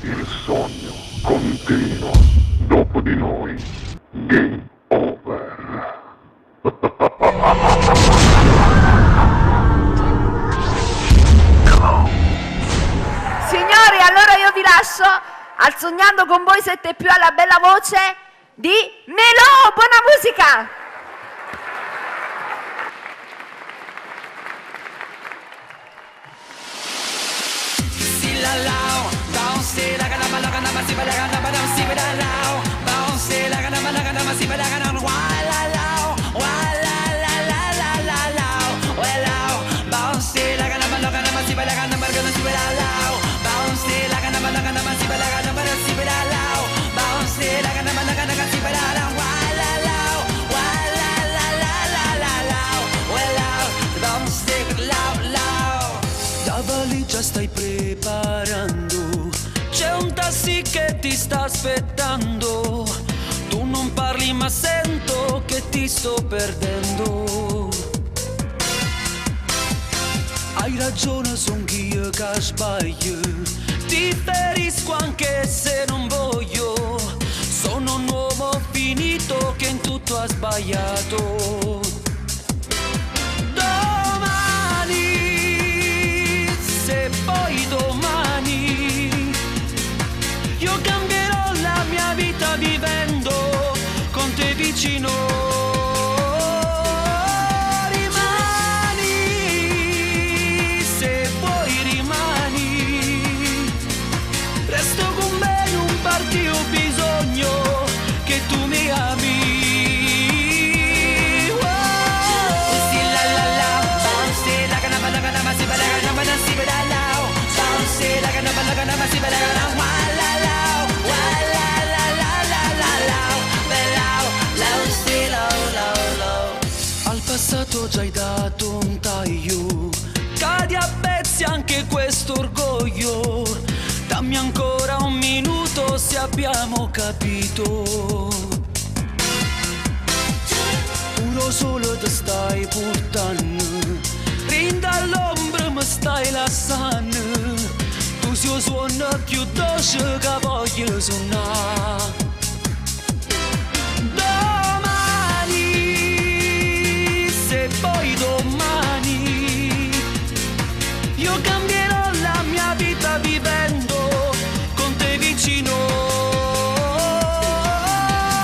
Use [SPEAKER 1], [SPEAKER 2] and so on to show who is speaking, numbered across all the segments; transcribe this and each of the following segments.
[SPEAKER 1] Il sogno continua. Dopo di noi, game over.
[SPEAKER 2] Signori, allora io vi lascio al Sognando con voi 7 più alla bella voce di Nelò. Buona musica!
[SPEAKER 3] La valigia stai preparando, c'è un taxi che ti sta aspettando. Tu non parli ma sento che ti sto perdendo. Hai ragione, son io che sbaglio. Ti ferisco anche se non voglio. Sono un uomo finito che in tutto ha sbagliato. Se poi domani io cambierò la mia vita vivendo con te vicino. Rimani, se vuoi rimani, resto con me, non parti, ho bisogno che tu mi ami. Al passato già hai dato un taglio, cadi a pezzi anche questo orgoglio. Dammi ancora un minuto se abbiamo capito. Uno solo ti stai portando, rinda all'ombra mi stai lasciando. Tu sei il suono più dolce che voglio suonare. Domani, se poi domani, io cambierò la mia vita vivendo con te vicino.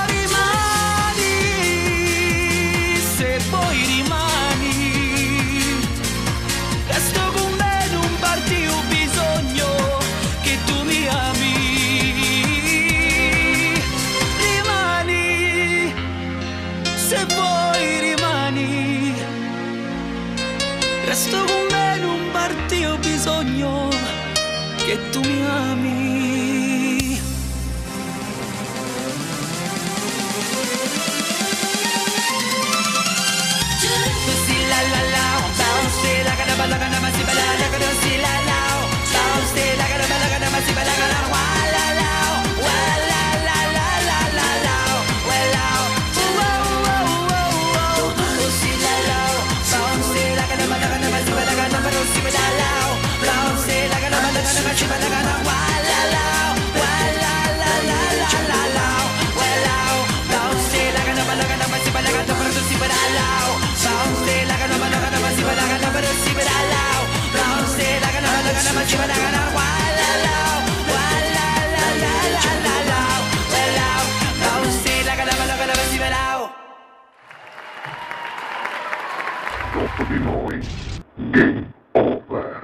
[SPEAKER 3] Rimani, se poi rimani, resto con me, non parti, ho bisogno che tu mi ami. Rimani, se vuoi rimani, resto con me, non parti, ho bisogno che tu mi ami. Così la la la, bounce la gana balla gana ma si balla la gana si la la, bounce la gana balla gana ma si balla gana wa la la, wa la la la la la la, wa la, così la la, bounce la gana balla gana ma si balla gana ma si balla la, bounce la gana balla gana ma si balla gana wa la la, wa la la la la la la, wa la, bounce la gana balla gana ma si balla gana ma si balla la. Bounce la gana balla gana ma si balla gana ma si balla la. Bounce la gana balla gana ma si balla gana wa la la, wa la la la la la la, wa la. Bounce la gana balla gana ma si balla.
[SPEAKER 1] Dopo di noi, game over.